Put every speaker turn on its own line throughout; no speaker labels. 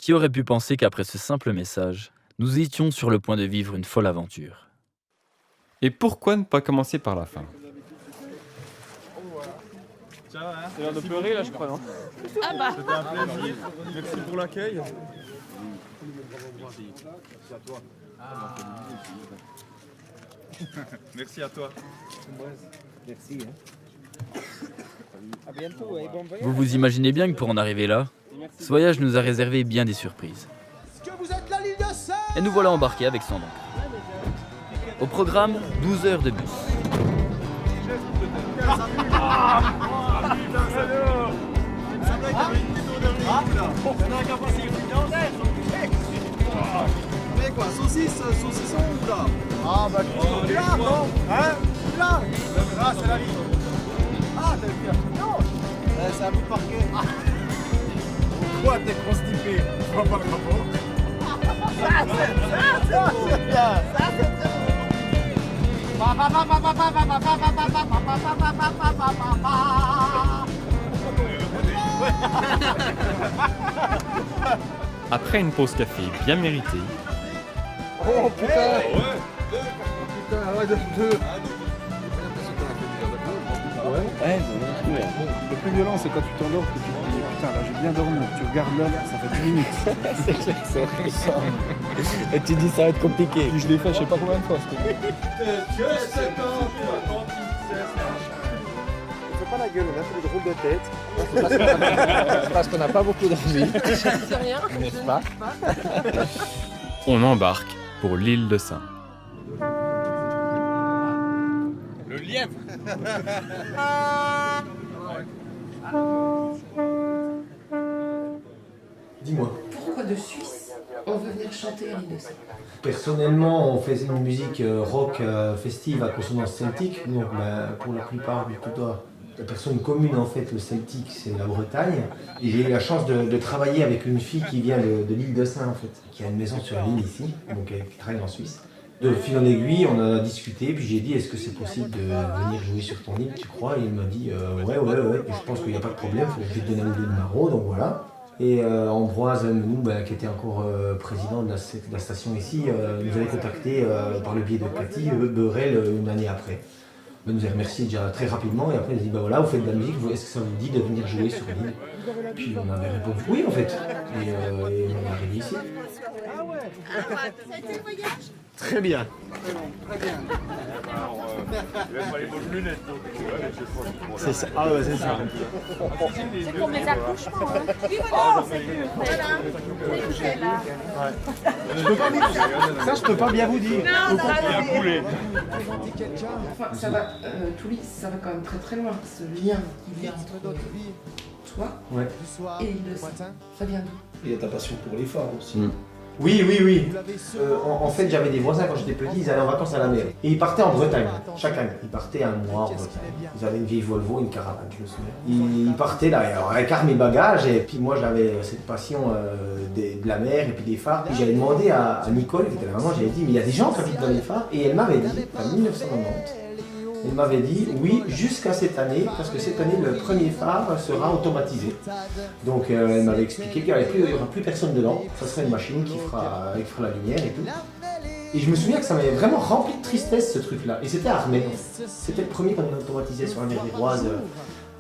Qui aurait pu penser qu'après ce simple message, nous étions sur le point de vivre une folle aventure?
Et pourquoi ne pas commencer par la fin?
C'est l'heure de pleurer là, je crois, non?
Ah bah,
C'était un plaisir. Merci pour l'accueil. Merci à toi.
Vous vous imaginez bien que pour en arriver là, ce voyage nous a réservé bien des surprises. Et nous voilà embarqués avec son oncle. Au programme, 12 heures de bus.
Mais quoi, saucisson ou là? Ah bah tu là, non? Hein? Tu là? Ah, c'est la vie. Ah, t'as fait non? C'est un bout de parquet. Pourquoi t'es constipé? Je vois pas le rapport. Ça c'est bien. Ça c'est bien.
Après une pause café bien méritée,
Oh putain! Putain, ouais, deux. Ouais. Le plus violent, c'est quand tu t'endors que tu te dis putain, là j'ai bien dormi. Tu regardes l'heure, ça fait 10 minutes.
C'est clair, c'est horrible. Et tu dis ça va être compliqué.
Puis je l'ai fait, je sais pas combien de fois.
Faut pas la gueule, on a fait des drôles de tête. C'est parce qu'on n'a pas beaucoup d'envie.
c'est rien.
N'est-ce pas?
on embarque pour l'île de Sein.
Le lièvre.
Dis-moi,
Pourquoi de Suisse on veut venir chanter à l'île de Sein?
personnellement, on faisait une musique rock festive à consonance celtique. Donc, pour la plupart du tout, la personne commune, en fait, le celtique, c'est la Bretagne. Et j'ai eu la chance de travailler avec une fille qui vient de l'île de Sein, en fait, qui a une maison sur l'île ici, donc qui travaille en Suisse. De fil en aiguille, on en a discuté, puis j'ai dit est-ce que c'est possible de venir jouer sur ton île, tu crois? Et il m'a dit ouais, et je pense qu'il n'y a pas de problème, il faut que je te donne un ou deux numéros, donc voilà. Et Ambroise Menou, qui était encore président de la station ici, nous avait contacté par le biais de Cathy Beurel une année après. Elle nous a remercié déjà très rapidement et après elle a dit voilà, vous faites de la musique, est-ce que ça vous dit de venir jouer sur l'île? Puis on avait répondu oui en fait. Et on est arrivé ici.
Très bien. C'est ça. Ah ouais, c'est ça.
C'est comme les accouchements. Hein. Oui, voilà. Voilà. C'est là.
Ça, je peux pas bien vous dire.
Non, ça va.
Coulé.
Enfin, ça va, Toulis, ça va quand même très très loin, ce lien qui vient entre toi
Ouais.
et l'île de Sein. Ça vient d'où?
Il y a ta passion pour les phares aussi. Oui. En fait, j'avais des voisins quand j'étais petit, ils allaient en vacances à la mer. Et ils partaient en Bretagne, chaque année. Ils partaient un mois en Bretagne. Ils avaient une vieille Volvo, une caravane, je me souviens. Ils partaient là, alors, avec mes bagages, et puis moi j'avais cette passion de la mer et puis des phares. Puis j'avais demandé à Nicole, qui était la maman, j'avais dit, mais il y a des gens qui habitent dans les phares. Et elle m'avait dit, en 1990, elle m'avait dit oui jusqu'à cette année, parce que cette année le premier phare sera automatisé. Donc elle m'avait expliqué qu'il n'y aura plus personne dedans, ça sera une machine qui fera la lumière et tout. Et je me souviens que ça m'avait vraiment rempli de tristesse ce truc-là. Et c'était à Armel. C'était le premier qu'on automatisait sur la mer des Roises.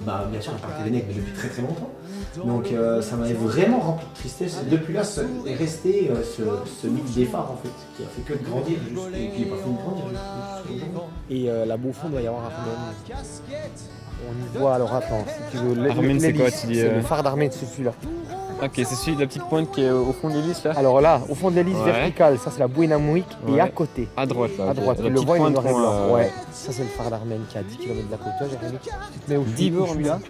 Bien sûr, on partait des nègres, mais depuis très très longtemps. Donc ça m'avait vraiment rempli de tristesse. Et depuis là, est resté ce mythe des phares en fait, qui a fait que de grandir et qui n'est pas fini de grandir jusqu'au jour.
Et là-bas au fond, il doit y avoir Armen. On y voit, alors attends, si tu veux.
Armen, c'est quoi, tu dis,
C'est le phare d'Armen, c'est celui-là.
Ok, c'est celui de la petite pointe qui est au fond de l'hélice là?
Alors là, au fond de l'hélice
Ouais.
verticale, ça c'est la bouée Namouik,
Ouais.
et à côté.
À droite là.
À droite,
La
le
petite
voit il est
pointe
noir et
qu'on,
blanc. Ouais, ça c'est le phare d'Armen qui est à 10 km de la côte. Tu vois, Jérémy, tu te mets au
10 bornes
là,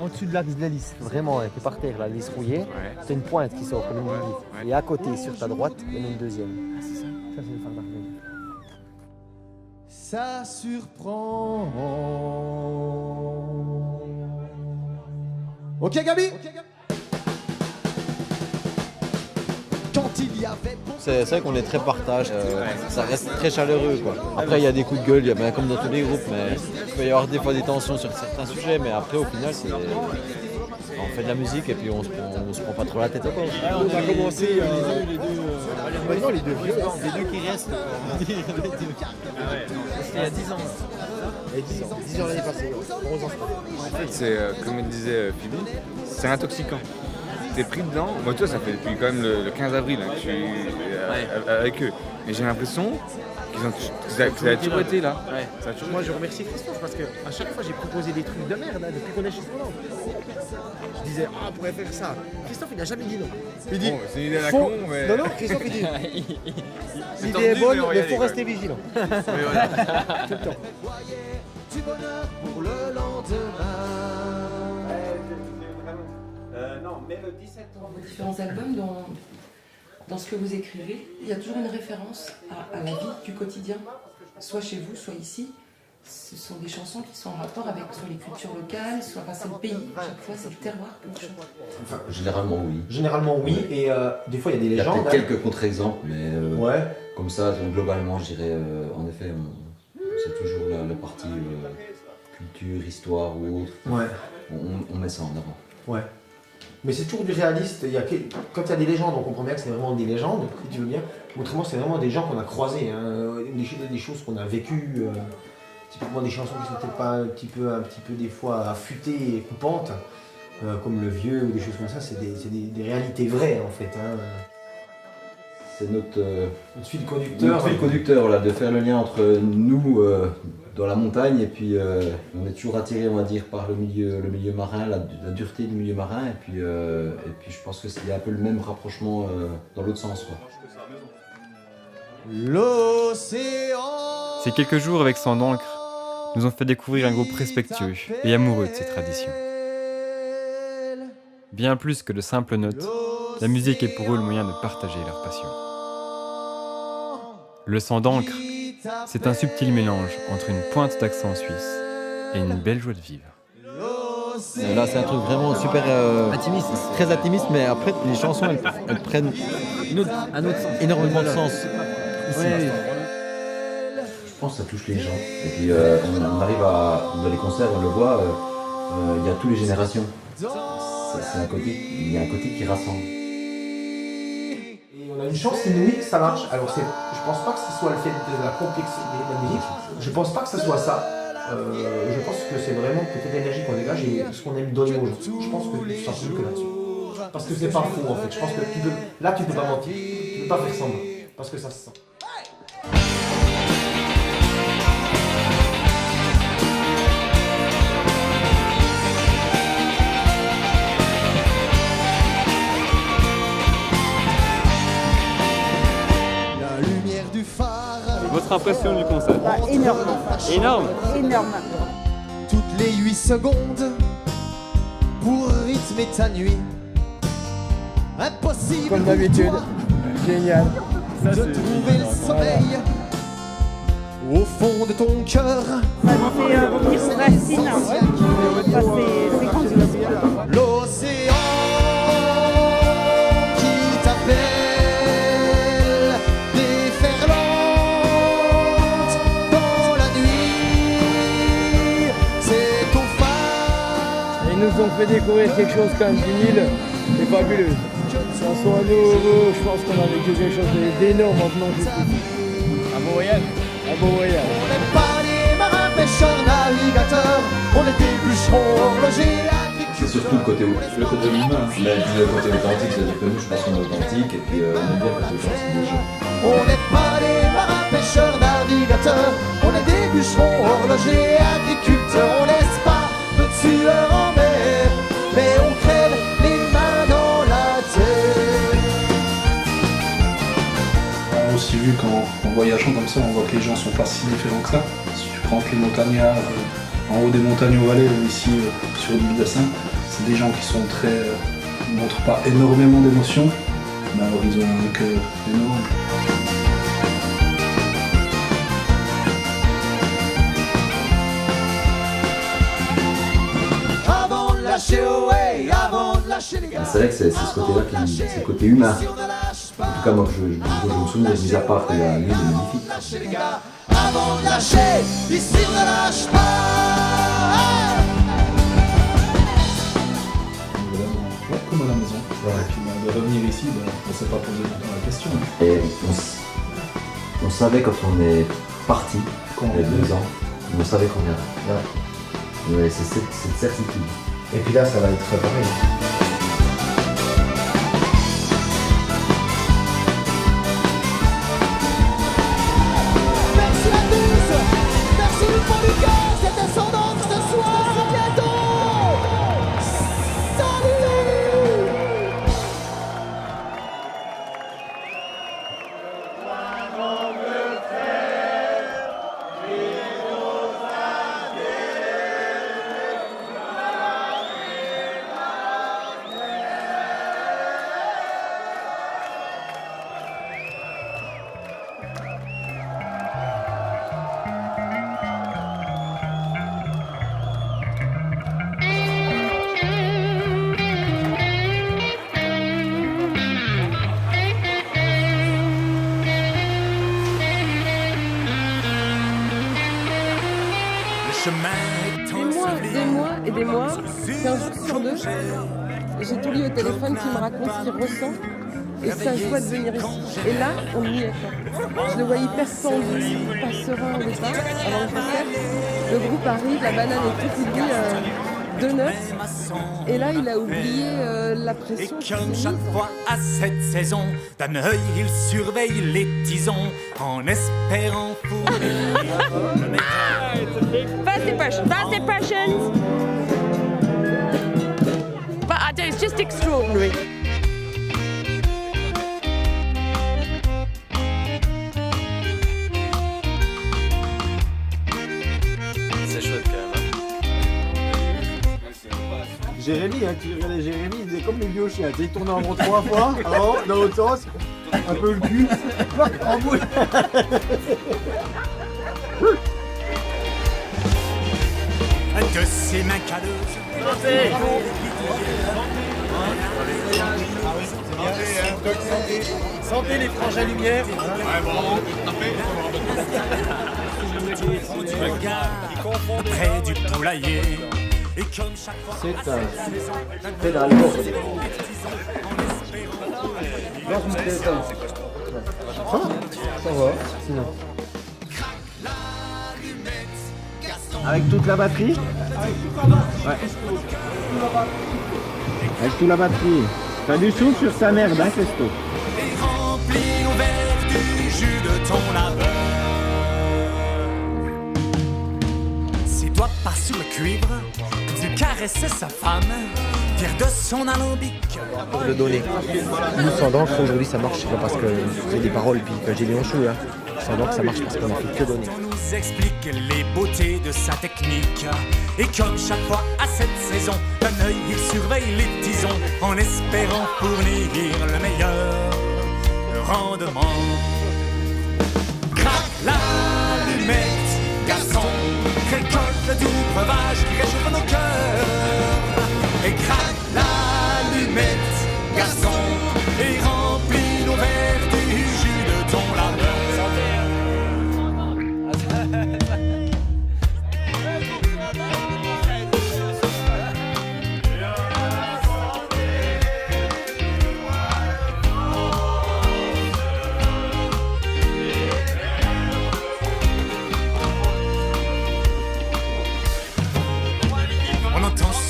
en dessous de l'axe de l'hélice, vraiment, t'es par terre, là, l'hélice rouillée. C'est une pointe qui sort comme une hélice. Et à côté, sur ta droite, il y en a une deuxième. Ça c'est le phare d'Armen.
Ça surprend. Ok Gabi? Quand il y avait
C'est vrai qu'on est très partage, ça reste très chaleureux quoi. Après il y a des coups de gueule, comme dans tous les groupes, mais il peut y avoir des fois des tensions sur certains sujets, mais après au final On fait de la musique et puis on se prend pas trop la tête encore.
On a commencé maintenant les deux vieux.
Les deux qui restent.
C'était il y a 10 ans.
Et 10 ans. 10 ans l'année passée. 11 ans.
En fait, c'est comme disait Phoebe, c'est intoxicant. T'es pris dedans. Moi, toi, ça fait depuis quand même le 15 avril hein, que je suis avec eux. Mais j'ai l'impression que ça a toujours été là.
Ouais.
Ça a toujours
Moi
été.
je remercie Christophe parce qu'à chaque fois j'ai proposé des trucs de merde depuis qu'on est chez Sondance. Je disais on pourrait faire ça. Christophe il n'a jamais dit non. Il dit
Bon, c'est une idée à la
faut-
con, mais.
Non Christophe il dit
C'est
l'idée est
tendu,
bonne
mais on va y
mais
aller,
faut
quoi.
rester vigilant.
Mais voilà.
Tout le temps.
Du bonheur pour le lendemain.
Non, mais le 17
Dans vos différents albums, dans ce que vous écrivez, il y a toujours une référence à la vie du quotidien, soit chez vous, soit ici. Ce sont des chansons qui sont en rapport avec soit les cultures locales, soit c'est le pays. Chaque fois, c'est le terroir que vous chantez.
Enfin,
Généralement oui.
généralement oui, et des fois il y a des
Il y a
légendes.
peut-être quelques contre-exemples, mais
Ouais.
comme ça, donc, globalement, je dirais, en effet, c'est toujours la partie culture, histoire ou autre.
Ouais.
On met ça en avant.
Ouais. Mais c'est toujours du réaliste. Quand il y a des légendes, on comprend bien que c'est vraiment des légendes, si tu veux bien. Autrement, c'est vraiment des gens qu'on a croisés, hein. Des choses qu'on a vécues. Typiquement des chansons qui sont peut-être pas un petit peu des fois affûtées et coupantes, comme Le Vieux ou des choses comme ça. C'est des réalités vraies en fait. Hein.
C'est notre
fil conducteur.
fil conducteur, là, de faire le lien entre nous dans la montagne et puis on est toujours attiré, on va dire, par le milieu marin, la dureté du milieu marin et puis je pense que c'est un peu le même rapprochement dans l'autre sens, quoi.
L'océan.
Ces quelques jours avec Sang d'encre nous ont fait découvrir un groupe respectueux et amoureux de ces traditions. Bien plus que de simples notes, la musique est pour eux le moyen de partager leur passion. Le Sang d'encre, c'est un subtil mélange entre une pointe d'accent suisse et une belle joie de vivre.
Là, c'est un truc vraiment super intimiste, très intimiste, mais après, les chansons, elles prennent énormément de sens. Ici. Je pense que ça touche les gens. Et puis, on arrive dans les concerts, on le voit, il y a toutes les générations. Il y a un côté qui rassemble.
Et on a une chance inouïe que ça marche. Alors je pense pas que ce soit le fait de la complexité de la musique. Je pense pas que ce soit ça. Je pense que c'est vraiment peut-être l'énergie qu'on dégage et ce qu'on aime donner aux gens. Je pense que ça ne que là-dessus. Parce que c'est pas faux en fait. Je pense que tu peux pas mentir. Tu peux pas faire semblant. Parce que ça se sent.
Votre impression du concert?
Énorme.
Énorme.
Énorme.
Toutes les 8 secondes pour rythmer ta nuit. Impossible
Comme
pour
d'habitude.
toi
Génial.
de trouver le sommeil au fond de ton cœur.
Ça me fait revenir aux racines. Ça, c'est grandiose.
L'océan qui t'appelle, déferlante dans la nuit. C'est ton phare.
Ils nous ont fait découvrir quelque chose quand même d'une île c'est fabuleux. Ça soit nouveau, je pense qu'on a vécu quelque chose d'énorme en venant jusqu'ici.
Un beau voyage.
Un beau voyage.
On n'est pas des marins, pêcheurs, navigateurs. On est des bûcherons, horlogers, agriculteurs.
C'est surtout le côté humain. Mais le côté authentique, c'est-à-dire que nous, je pense qu'on est authentique et puis on aime bien quand les gens sont des gens.
On n'est pas des marins, pêcheurs, navigateurs. On est des bûcherons, horlogers, agriculteurs. On laisse pas de tueurs en mer, mais on crève les mains dans la terre.
On a aussi vu qu'en voyageant comme ça, on voit que les gens sont pas si différents que ça. Si tu prends que les montagnards en haut des montagnes au Valais, ou ici sur l'île de Saint, c'est des gens qui sont très. Ils montrent pas énormément d'émotions, mais alors ils ont un cœur énorme.
Avant de lâcher away, avant de lâcher les gars.
C'est vrai que c'est ce côté-là, c'est le côté humain. En tout cas, moi, je me souviens, mis à part que l'île est magnifique.
Lâcher les gars, avant de lâcher, ici on ne lâche pas.
ici, on ne s'est pas posé longtemps la question.
Et on savait quand on est parti, il y a 2 ans, on savait qu'on viendrait. Mais c'est cette certitude.
Et puis là, ça va être pareil.
Merci à tous. Merci du fond du cœur. C'était son nom ce soir. À bientôt. Salut.
Des mois, 15 jours sur 2, j'ai tout lui au téléphone qui me raconte ce qu'il ressent et sa joie de venir ici. Et là, on y est. Je le vois hyper tendu, pas serein au départ, avant le concert. Le groupe arrive, la banane et tout, il dit 2 notes. Et là, il a oublié la pression.
Et comme chaque fois à cette saison, d'un œil il surveille les tisons en espérant fourrer.
Fast impressions. But I do, it's just extraordinary.
C'est chouette quand même.
Jérémy, tu regardais Jérémy, il faisait comme les vieux chiens. Il tournait en rond 3 fois, dans l'autre sens, un peu le cul, en boule.
De ses mains calleuses.
Santé les franges à lumière.
Près du poulailler. Et comme chaque fois.
C'est un pédale. Ça va, sinon. Avec toute la batterie? Ouais. Avec toute la batterie. T'as du souffle sur sa merde, hein, Festo?
Et remplis nos verres du jus de ton labeur. Ses doigts par sur le cuivre, il caressait sa femme, fier de son alambic.
Pour le donner. Nous, sans d'encre, aujourd'hui, ça marche, c'est pas parce que j'ai des paroles puis que j'ai des hanchous, hein. Sans d'encre, ça marche parce qu'on a fait que donner.
On nous explique les beautés de sa technique. Et comme chaque fois à cette saison, d'un œil il surveille les tisons en espérant fournir le meilleur rendement. Craque l'allumette, garçon, récolte le doux breuvage qui réchauffe nos cœurs. Et craque l'allumette, garçon, et remplis nos verres du jus de ton labeur.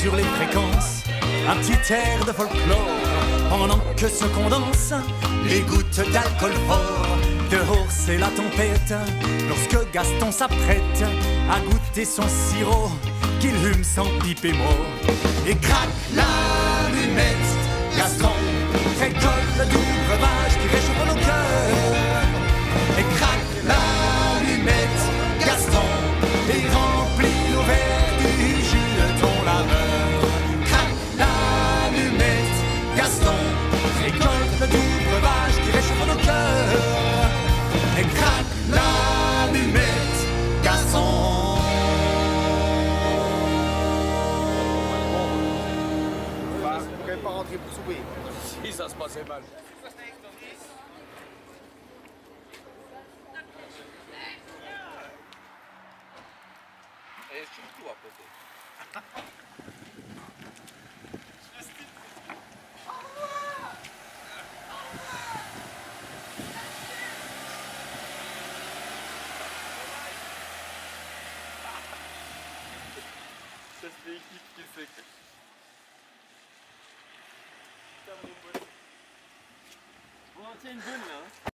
Sur les fréquences, un petit air de folklore, pendant que se condensent les gouttes d'alcool fort. Dehors c'est la tempête, lorsque Gaston s'apprête à goûter son sirop, qu'il hume sans pipe et mot. Et craque l'allumette, Gaston récolte le doux breuvage qui réchauffe nos cœurs. Et craque l'allumette, Gaston, et remplit nos verres du jus de ton labeur. Récolte le doux breuvage qui réchauffe nos cœurs. Et craque l'allumette, garçon.
Vous pouvez pas rentrer pour souper.
Si ça se passait mal. Et surtout à côté.
Ça c'est l'équipe qui le fait. Putain mon pote. Bon, tiens une bonne là.